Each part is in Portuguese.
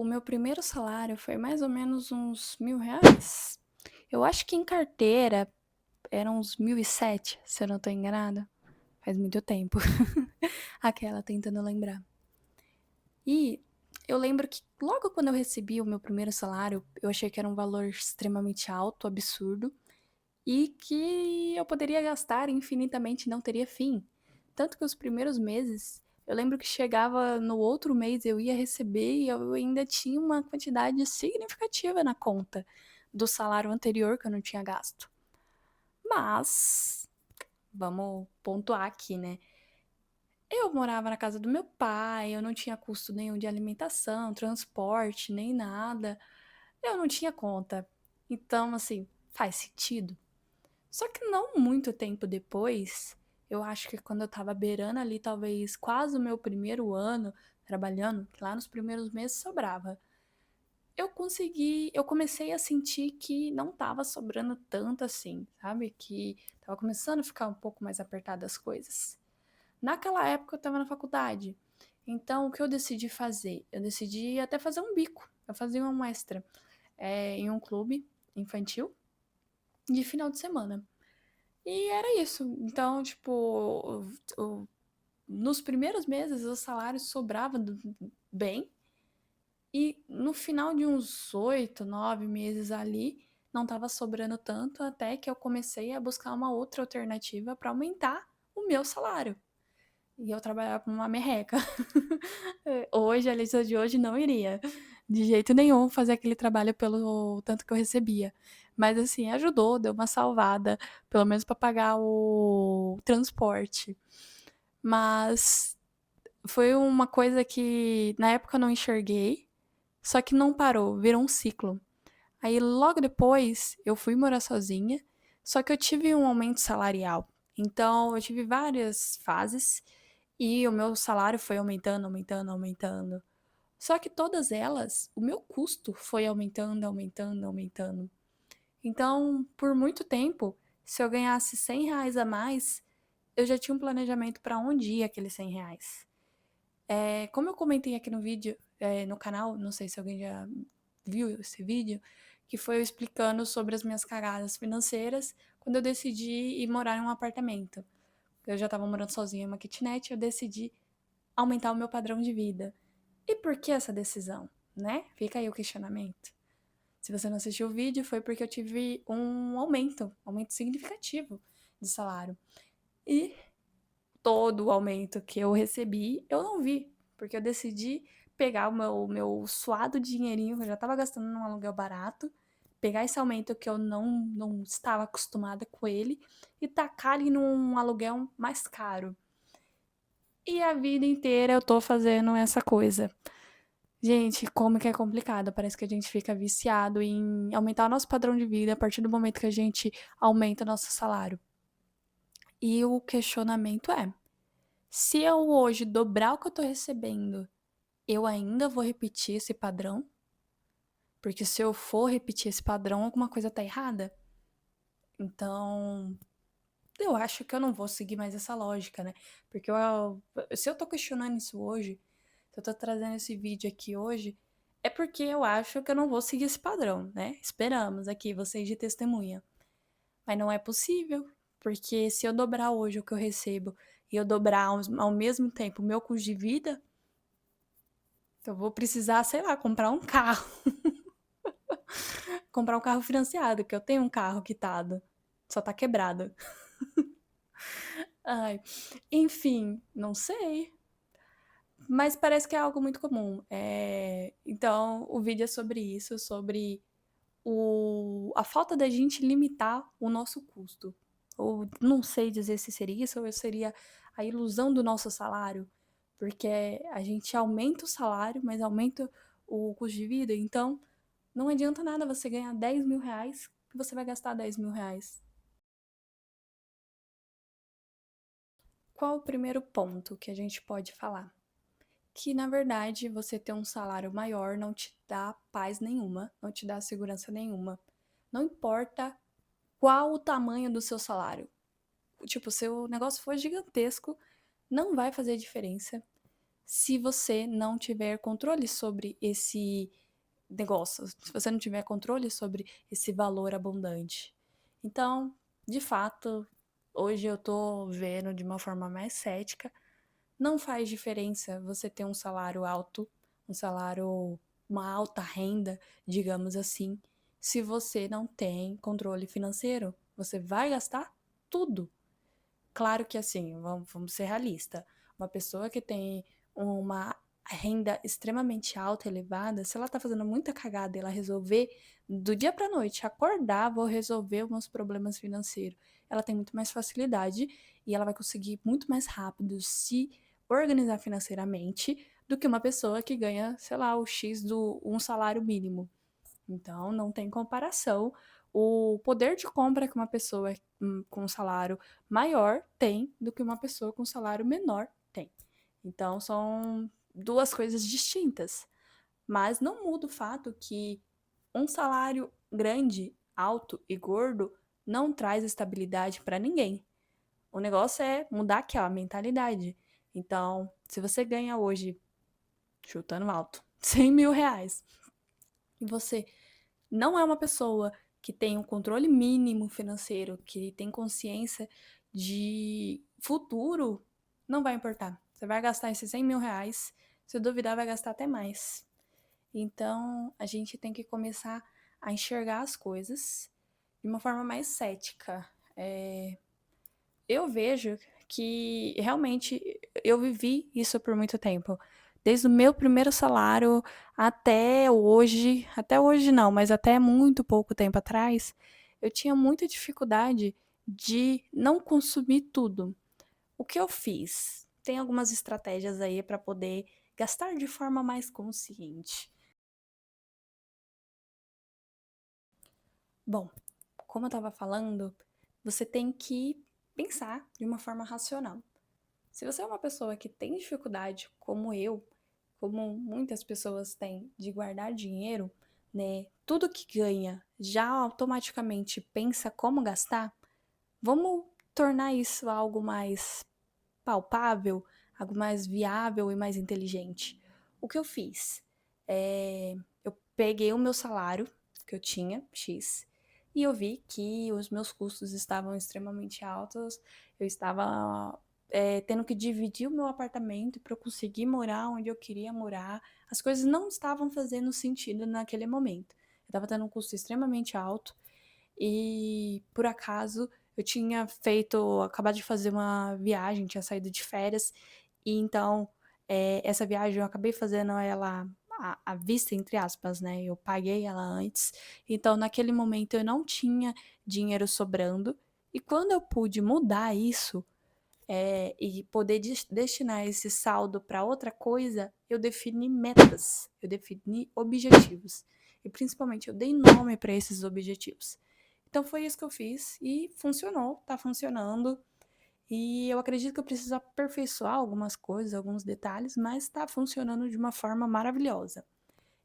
O meu primeiro salário foi mais ou menos uns R$ 1.000. Eu acho que em carteira eram uns 1.007, se eu não tô enganada. Faz muito tempo. Aquela tentando lembrar. E eu lembro que logo quando eu recebi o meu primeiro salário, eu achei que era um valor extremamente alto, absurdo, e que eu poderia gastar infinitamente e não teria fim. Tanto que os primeiros meses, eu lembro que chegava no outro mês, eu ia receber e eu ainda tinha uma quantidade significativa na conta do salário anterior que eu não tinha gasto. Mas, vamos pontuar aqui, né? Eu morava na casa do meu pai, eu não tinha custo nenhum de alimentação, transporte, nem nada. Eu não tinha conta. Então, assim, faz sentido. Só que não muito tempo depois, eu acho que quando eu tava beirando ali, talvez quase o meu primeiro ano trabalhando, que lá nos primeiros meses sobrava, eu comecei a sentir que não tava sobrando tanto assim, sabe? Que tava começando a ficar um pouco mais apertadas as coisas. Naquela época eu tava na faculdade. Então, o que eu decidi fazer? Eu decidi até fazer um bico. Eu fazia uma extra em um clube infantil de final de semana. E era isso. Então, tipo, nos primeiros meses o salário sobrava bem. E no final de uns 8, 9 meses ali, não estava sobrando tanto, até que eu comecei a buscar uma outra alternativa para aumentar o meu salário. E eu trabalhava com uma merreca. Hoje, a lista de hoje, não iria de jeito nenhum fazer aquele trabalho pelo tanto que eu recebia. Mas assim, ajudou, deu uma salvada, pelo menos para pagar o transporte. Mas foi uma coisa que na época eu não enxerguei, só que não parou, virou um ciclo. Aí logo depois eu fui morar sozinha, só que eu tive um aumento salarial. Então eu tive várias fases e o meu salário foi aumentando, aumentando, aumentando. Só que todas elas, o meu custo foi aumentando, aumentando, aumentando. Então, por muito tempo, se eu ganhasse R$ 100 a mais, eu já tinha um planejamento para onde ia aqueles R$ 100. Como eu comentei aqui no vídeo, no canal, não sei se alguém já viu esse vídeo, que foi eu explicando sobre as minhas cagadas financeiras quando eu decidi ir morar em um apartamento. Eu já estava morando sozinha em uma kitnet, eu decidi aumentar o meu padrão de vida. E por que essa decisão, né? Fica aí o questionamento. Se você não assistiu o vídeo, foi porque eu tive um aumento significativo de salário. E todo o aumento que eu recebi, eu não vi, porque eu decidi pegar o meu suado dinheirinho, que eu já estava gastando num aluguel barato, pegar esse aumento que eu não estava acostumada com ele e tacar ele num aluguel mais caro. E a vida inteira eu tô fazendo essa coisa. Gente, como que é complicado. Parece que a gente fica viciado em aumentar o nosso padrão de vida a partir do momento que a gente aumenta o nosso salário. E o questionamento é: se eu hoje dobrar o que eu tô recebendo, eu ainda vou repetir esse padrão? Porque se eu for repetir esse padrão, alguma coisa tá errada. Então, eu acho que eu não vou seguir mais essa lógica, né? Porque se eu tô questionando isso hoje, se eu tô trazendo esse vídeo aqui hoje, é porque eu acho que eu não vou seguir esse padrão, né? Esperamos aqui, vocês de testemunha. Mas não é possível, porque se eu dobrar hoje o que eu recebo e eu dobrar ao mesmo tempo o meu custo de vida, eu vou precisar, sei lá, comprar um carro. Comprar um carro financiado, que eu tenho um carro quitado. Só tá quebrado. Ai, enfim, não sei. Mas parece que é algo muito comum. Então, o vídeo é sobre isso, sobre a falta da gente limitar o nosso custo. Ou não sei dizer se seria isso ou seria a ilusão do nosso salário. Porque a gente aumenta o salário, mas aumenta o custo de vida. Então, não adianta nada você ganhar R$ 10.000 que você vai gastar R$ 10.000. Qual o primeiro ponto que a gente pode falar? Que na verdade você ter um salário maior não te dá paz nenhuma, não te dá segurança nenhuma. Não importa qual o tamanho do seu salário. Tipo, se o negócio for gigantesco, não vai fazer diferença. se você não tiver controle sobre esse negócio, se você não tiver controle sobre esse valor abundante. Então, de fato, hoje eu tô vendo de uma forma mais cética, não faz diferença você ter um salário alto, um salário, uma alta renda, digamos assim, se você não tem controle financeiro. Você vai gastar tudo. Claro que assim, vamos ser realistas. Uma pessoa que tem uma renda extremamente alta, elevada, se ela tá fazendo muita cagada e ela resolver do dia pra noite acordar, vou resolver os meus problemas financeiros, ela tem muito mais facilidade e ela vai conseguir muito mais rápido se organizar financeiramente do que uma pessoa que ganha, sei lá, o X do um salário mínimo. Então, não tem comparação. O poder de compra que uma pessoa com um salário maior tem do que uma pessoa com um salário menor tem. Então, são duas coisas distintas. Mas não muda o fato que um salário grande, alto e gordo não traz estabilidade para ninguém. O negócio é mudar aquela mentalidade. Então, se você ganha hoje, chutando alto, R$ 100.000, e você não é uma pessoa que tem um controle mínimo financeiro, que tem consciência de futuro, não vai importar. Você vai gastar esses R$ 100.000, se duvidar, vai gastar até mais. Então, a gente tem que começar a enxergar as coisas de uma forma mais cética. Eu vejo que realmente eu vivi isso por muito tempo. Desde o meu primeiro salário até hoje não, mas até muito pouco tempo atrás, eu tinha muita dificuldade de não consumir tudo. O que eu fiz? Tem algumas estratégias aí para poder gastar de forma mais consciente. Bom, como eu estava falando, você tem que pensar de uma forma racional. Se você é uma pessoa que tem dificuldade, como eu, como muitas pessoas têm, de guardar dinheiro, né? Tudo que ganha já automaticamente pensa como gastar, vamos tornar isso algo mais palpável, algo mais viável e mais inteligente. O que eu fiz? Eu peguei o meu salário que eu tinha, X, e eu vi que os meus custos estavam extremamente altos, eu estava tendo que dividir o meu apartamento para eu conseguir morar onde eu queria morar. As coisas não estavam fazendo sentido naquele momento. Eu estava tendo um custo extremamente alto e, por acaso, eu tinha acabado de fazer uma viagem, tinha saído de férias, e então essa viagem eu acabei fazendo ela à vista, entre aspas, né? Eu paguei ela antes, então naquele momento eu não tinha dinheiro sobrando, e quando eu pude mudar isso, e poder destinar esse saldo para outra coisa, eu defini metas, eu defini objetivos. E principalmente eu dei nome para esses objetivos. Então foi isso que eu fiz e funcionou, tá funcionando. E eu acredito que eu preciso aperfeiçoar algumas coisas, alguns detalhes, mas está funcionando de uma forma maravilhosa.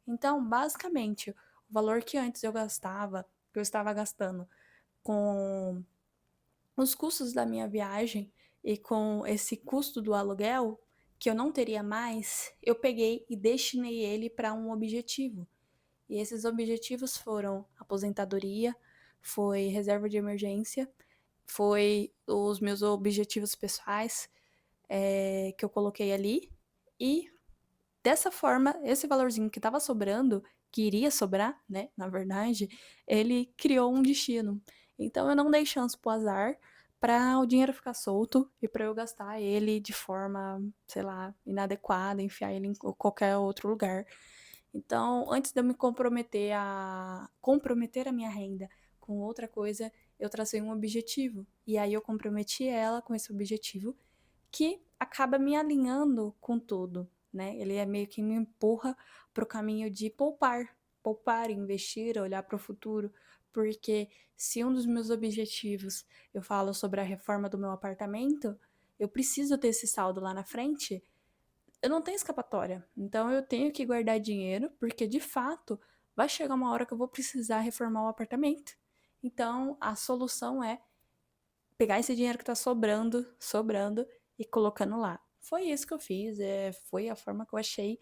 Então, basicamente, o valor que antes eu gastava, que eu estava gastando com os custos da minha viagem e com esse custo do aluguel, que eu não teria mais, eu peguei e destinei ele para um objetivo. E esses objetivos foram aposentadoria, foi reserva de emergência, foi os meus objetivos pessoais que eu coloquei ali. E dessa forma, esse valorzinho que estava sobrando, que iria sobrar, né, na verdade, ele criou um destino. Então eu não dei chance pro azar para o dinheiro ficar solto e para eu gastar ele de forma, sei lá, inadequada, enfiar ele em qualquer outro lugar. Então, antes de eu me comprometer a minha renda com outra coisa, eu tracei um objetivo. E aí eu comprometi ela com esse objetivo que acaba me alinhando com tudo, né? Ele é meio que me empurra para o caminho de poupar, investir, olhar para o futuro, porque se um dos meus objetivos eu falo sobre a reforma do meu apartamento, eu preciso ter esse saldo lá na frente, eu não tenho escapatória. Então eu tenho que guardar dinheiro, porque de fato vai chegar uma hora que eu vou precisar reformar o apartamento. Então a solução é pegar esse dinheiro que tá sobrando e colocando lá. foi isso que eu fiz, foi a forma que eu achei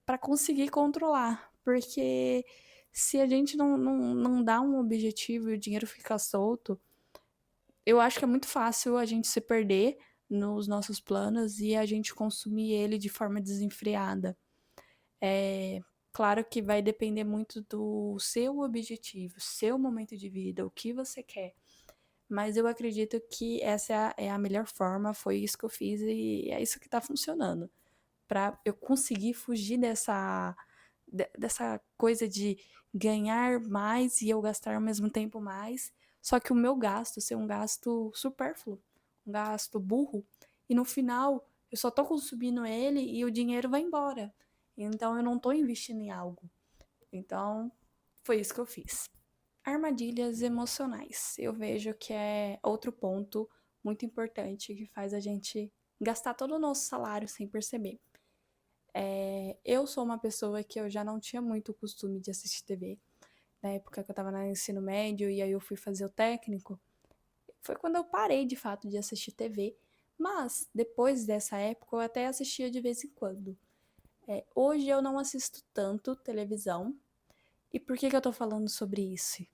para conseguir controlar, porque se a gente não dá um objetivo e o dinheiro fica solto, eu acho que é muito fácil a gente se perder nos nossos planos e a gente consumir ele de forma desenfreada. É claro que vai depender muito do seu objetivo, seu momento de vida, o que você quer. Mas eu acredito que essa é a melhor forma, foi isso que eu fiz e é isso que tá funcionando. Pra eu conseguir fugir dessa coisa de ganhar mais e eu gastar ao mesmo tempo mais, só que o meu gasto ser um gasto supérfluo, um gasto burro, e no final eu só tô consumindo ele e o dinheiro vai embora. Então eu não tô investindo em algo. Então foi isso que eu fiz. Armadilhas emocionais. Eu vejo que é outro ponto muito importante que faz a gente gastar todo o nosso salário sem perceber. Eu sou uma pessoa que eu já não tinha muito costume de assistir TV. Na época que eu tava no ensino médio e aí eu fui fazer o técnico, foi quando eu parei de fato de assistir TV. Mas depois dessa época eu até assistia de vez em quando. Hoje eu não assisto tanto televisão. E por que eu tô falando sobre isso?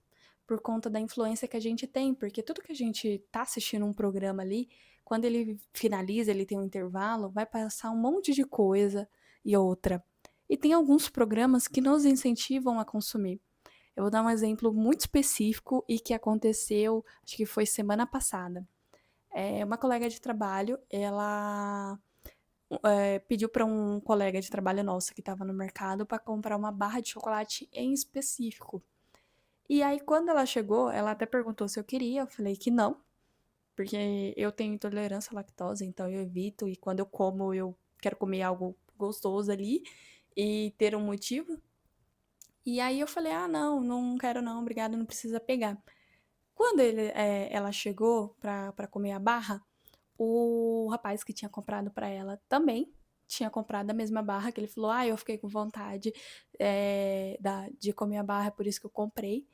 Por conta da influência que a gente tem, porque tudo que a gente tá assistindo um programa ali, quando ele finaliza, ele tem um intervalo, vai passar um monte de coisa e outra. E tem alguns programas que nos incentivam a consumir. Eu vou dar um exemplo muito específico e que aconteceu, acho que foi semana passada. Uma colega de trabalho, ela pediu para um colega de trabalho nosso que estava no mercado para comprar uma barra de chocolate em específico. E aí, quando ela chegou, ela até perguntou se eu queria. Eu falei que não, porque eu tenho intolerância à lactose, então eu evito. E quando eu como, eu quero comer algo gostoso ali e ter um motivo. E aí eu falei: ah, não, não quero não, obrigada, não precisa pegar. Quando ela chegou pra comer a barra, o rapaz que tinha comprado pra ela também tinha comprado a mesma barra, que ele falou: ah, eu fiquei com vontade de comer a barra, é por isso que eu comprei.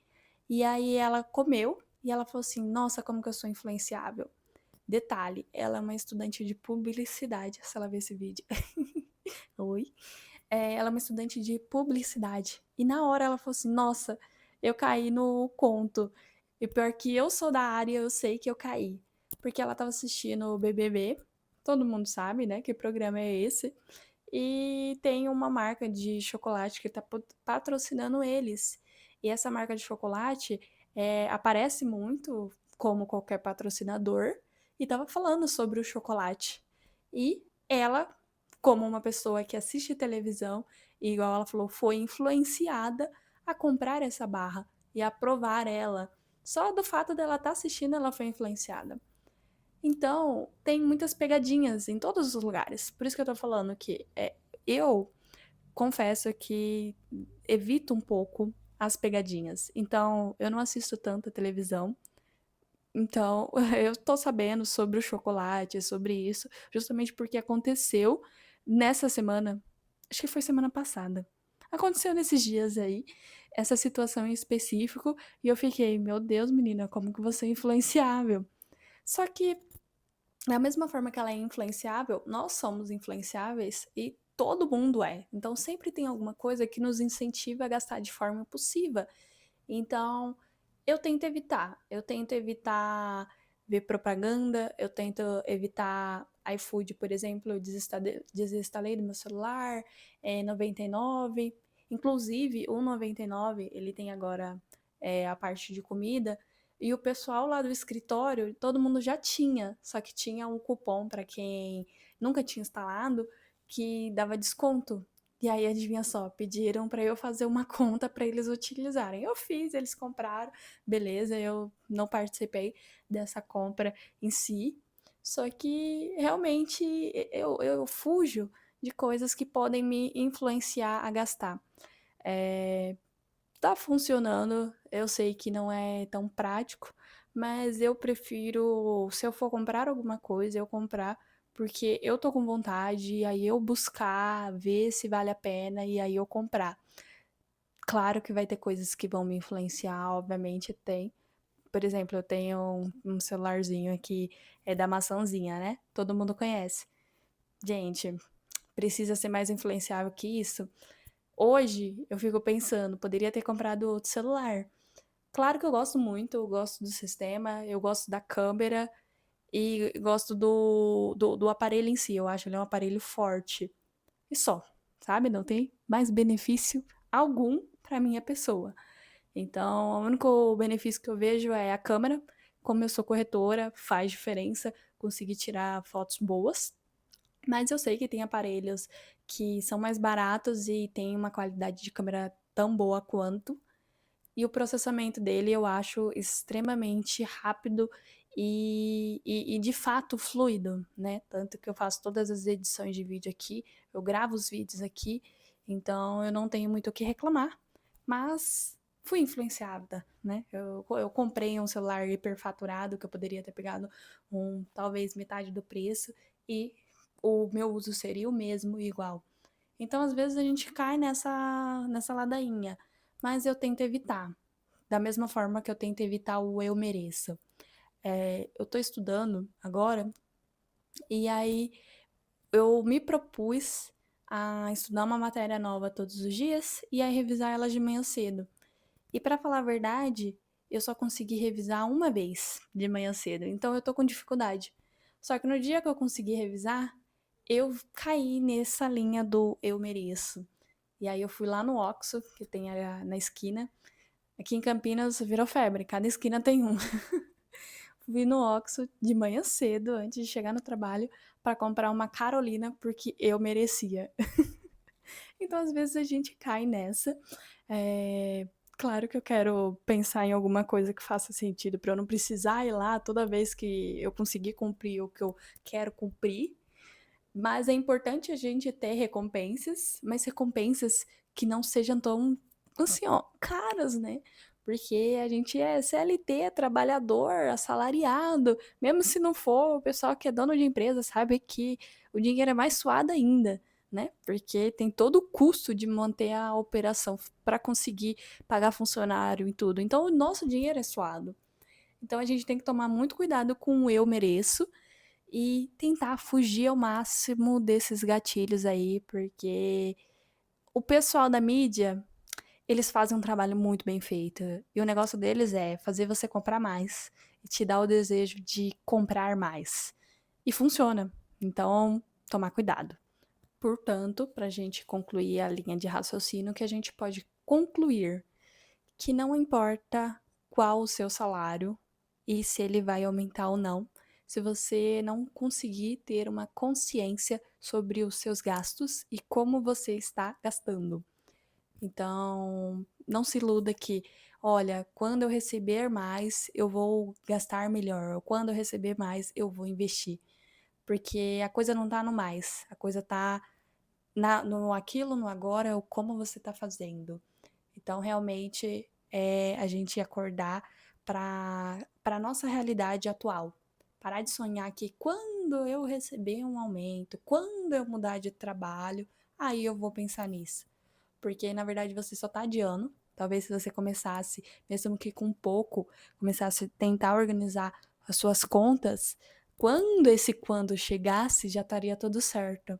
E aí ela comeu e ela falou assim: nossa, como que eu sou influenciável. Detalhe, ela é uma estudante de publicidade, se ela ver esse vídeo. Oi. Ela é uma estudante de publicidade. E na hora ela falou assim: nossa, eu caí no conto. E pior que eu sou da área, eu sei que eu caí. Porque ela tava assistindo o BBB. Todo mundo sabe, né? Que programa é esse. E tem uma marca de chocolate que tá patrocinando eles. E essa marca de chocolate aparece muito como qualquer patrocinador e tava falando sobre o chocolate. E ela, como uma pessoa que assiste televisão, e igual ela falou, foi influenciada a comprar essa barra e a provar ela. Só do fato dela estar assistindo, ela foi influenciada. Então, tem muitas pegadinhas em todos os lugares. Por isso que eu tô falando que eu confesso que evito um pouco as pegadinhas. Então, eu não assisto tanta televisão. Então, eu tô sabendo sobre o chocolate, sobre isso, justamente porque aconteceu nessa semana. Acho que foi semana passada. Aconteceu nesses dias aí, essa situação em específico, e eu fiquei, meu Deus, menina, como que você é influenciável? Só que da mesma forma que ela é influenciável, nós somos influenciáveis e todo mundo é. Então sempre tem alguma coisa que nos incentiva a gastar de forma impulsiva. Então eu tento evitar ver propaganda, eu tento evitar iFood, por exemplo, eu desinstalei do meu celular, 99. Inclusive, o 99, ele tem agora a parte de comida, e o pessoal lá do escritório, todo mundo já tinha, só que tinha um cupom para quem nunca tinha instalado que dava desconto. E aí, adivinha só, pediram para eu fazer uma conta para eles utilizarem. Eu fiz, eles compraram, beleza, eu não participei dessa compra em si. Só que realmente eu fujo de coisas que podem me influenciar a gastar. É, tá funcionando, eu sei que não é tão prático, mas eu prefiro, se eu for comprar alguma coisa, eu comprar porque eu tô com vontade, e aí eu buscar, ver se vale a pena e aí eu comprar. Claro que vai ter coisas que vão me influenciar, obviamente tem. Por exemplo, eu tenho um celularzinho aqui, é da maçãzinha, né? Todo mundo conhece. gente, precisa ser mais influenciável que isso. Hoje eu fico pensando, poderia ter comprado outro celular. Claro que eu gosto muito, eu gosto do sistema, eu gosto da câmera e gosto do aparelho em si. Eu acho ele um aparelho forte. E só, sabe? Não tem mais benefício algum para minha pessoa. Então, o único benefício que eu vejo é a câmera. Como eu sou corretora, faz diferença conseguir tirar fotos boas. Mas eu sei que tem aparelhos que são mais baratos e tem uma qualidade de câmera tão boa quanto. E o processamento dele eu acho extremamente rápido e de fato fluido, né? Tanto que eu faço todas as edições de vídeo aqui, eu gravo os vídeos aqui, então eu não tenho muito o que reclamar, mas fui influenciada, né? Eu comprei um celular hiperfaturado que eu poderia ter pegado talvez metade do preço e o meu uso seria o mesmo, igual. Então, às vezes, a gente cai nessa ladainha, mas eu tento evitar. Da mesma forma que eu tento evitar o eu mereço. Eu tô estudando agora, e aí eu me propus a estudar uma matéria nova todos os dias e a revisar ela de manhã cedo. E para falar a verdade, eu só consegui revisar uma vez de manhã cedo, então eu tô com dificuldade. Só que no dia que eu consegui revisar, eu caí nessa linha do eu mereço. E aí eu fui lá no Oxxo, que tem na esquina. Aqui em Campinas virou febre, cada esquina tem um. Fui no Oxxo de manhã cedo, antes de chegar no trabalho, para comprar uma Carolina, porque eu merecia. Então, às vezes, a gente cai nessa. É, Claro que eu quero pensar em alguma coisa que faça sentido, para eu não precisar ir lá toda vez que eu conseguir cumprir o que eu quero cumprir. Mas é importante a gente ter recompensas, mas recompensas que não sejam tão, assim, ó, caras, né? Porque a gente é CLT, trabalhador, assalariado. Mesmo se não for, o pessoal que é dono de empresa sabe que o dinheiro é mais suado ainda, né? Porque tem todo o custo de manter a operação para conseguir pagar funcionário e tudo. Então, o nosso dinheiro é suado. Então, a gente tem que tomar muito cuidado com o eu mereço e tentar fugir ao máximo desses gatilhos aí, porque o pessoal da mídia, eles fazem um trabalho muito bem feito. E o negócio deles é fazer você comprar mais e te dar o desejo de comprar mais. E funciona. Então, tomar cuidado. Portanto, para a gente concluir a linha de raciocínio, que a gente pode concluir que não importa qual o seu salário e se ele vai aumentar ou não, se você não conseguir ter uma consciência sobre os seus gastos e como você está gastando. Então, não se iluda que, olha, quando eu receber mais, eu vou gastar melhor, ou quando eu receber mais, eu vou investir. Porque a coisa não tá no mais, a coisa tá no aquilo, no agora, o como você tá fazendo. Então, realmente, é a gente acordar para a nossa realidade atual. Parar de sonhar que quando eu receber um aumento, quando eu mudar de trabalho, aí eu vou pensar nisso. Porque, na verdade, você só está adiando. Talvez se você começasse, mesmo que com pouco, começasse a tentar organizar as suas contas, quando esse quando chegasse, já estaria tudo certo.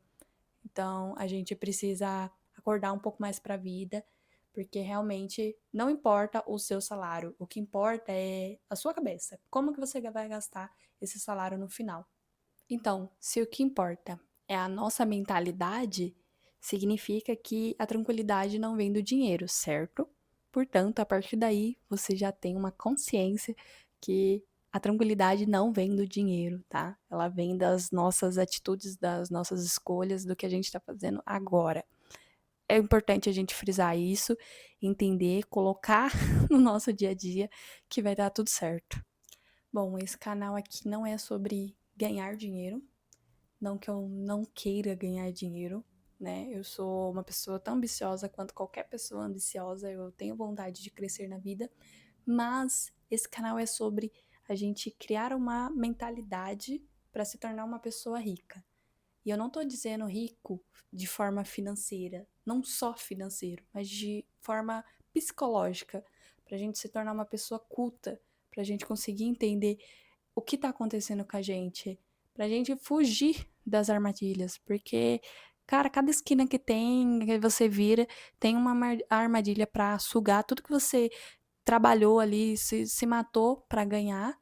Então, a gente precisa acordar um pouco mais para a vida, porque realmente não importa o seu salário, o que importa é a sua cabeça. Como que você vai gastar esse salário no final? Então, se o que importa é a nossa mentalidade, significa que a tranquilidade não vem do dinheiro, certo? Portanto, a partir daí, você já tem uma consciência que a tranquilidade não vem do dinheiro, tá? Ela vem das nossas atitudes, das nossas escolhas, do que a gente está fazendo agora. É importante a gente frisar isso, entender, colocar no nosso dia a dia que vai dar tudo certo. Bom, esse canal aqui não é sobre ganhar dinheiro, não que eu não queira ganhar dinheiro, né? Eu sou uma pessoa tão ambiciosa quanto qualquer pessoa ambiciosa, eu tenho vontade de crescer na vida, mas esse canal é sobre a gente criar uma mentalidade para se tornar uma pessoa rica. E eu não tô dizendo rico de forma financeira, não só financeiro, mas de forma psicológica, pra gente se tornar uma pessoa culta, pra gente conseguir entender o que tá acontecendo com a gente, pra gente fugir das armadilhas, porque, cara, cada esquina que você vira, tem uma armadilha pra sugar tudo que você trabalhou ali, se matou pra ganhar.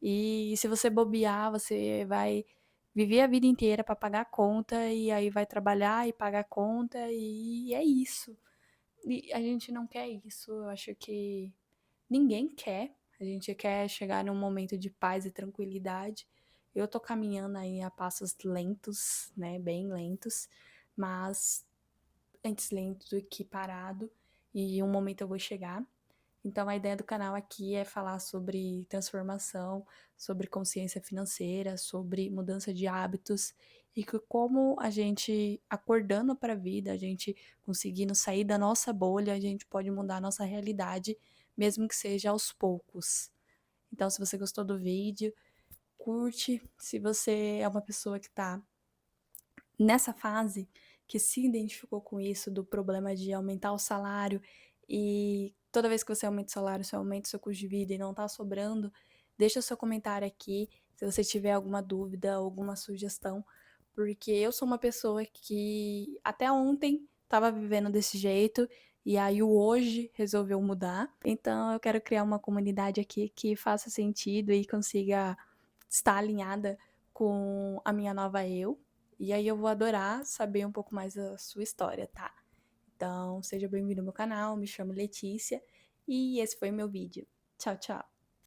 E se você bobear, você vai viver a vida inteira pra pagar a conta, e aí vai trabalhar e pagar a conta, e é isso. E a gente não quer isso. Eu acho que ninguém quer. A gente quer chegar num momento de paz e tranquilidade. Eu tô caminhando aí a passos lentos, né? Bem lentos, mas antes lento do que parado. E um momento eu vou chegar. Então, a ideia do canal aqui é falar sobre transformação, sobre consciência financeira, sobre mudança de hábitos e que como a gente acordando para a vida, a gente conseguindo sair da nossa bolha, a gente pode mudar a nossa realidade, mesmo que seja aos poucos. Então, se você gostou do vídeo, curte. Se você é uma pessoa que está nessa fase, que se identificou com isso, do problema de aumentar o salário e toda vez que você aumenta o salário, você aumenta o seu custo de vida e não tá sobrando, deixa o seu comentário aqui se você tiver alguma dúvida, alguma sugestão, porque eu sou uma pessoa que até ontem estava vivendo desse jeito e aí o hoje resolveu mudar. Então eu quero criar uma comunidade aqui que faça sentido e consiga estar alinhada com a minha nova eu. E aí eu vou adorar saber um pouco mais da sua história, tá? Então, seja bem-vindo ao meu canal, me chamo Letícia e esse foi o meu vídeo. Tchau, tchau!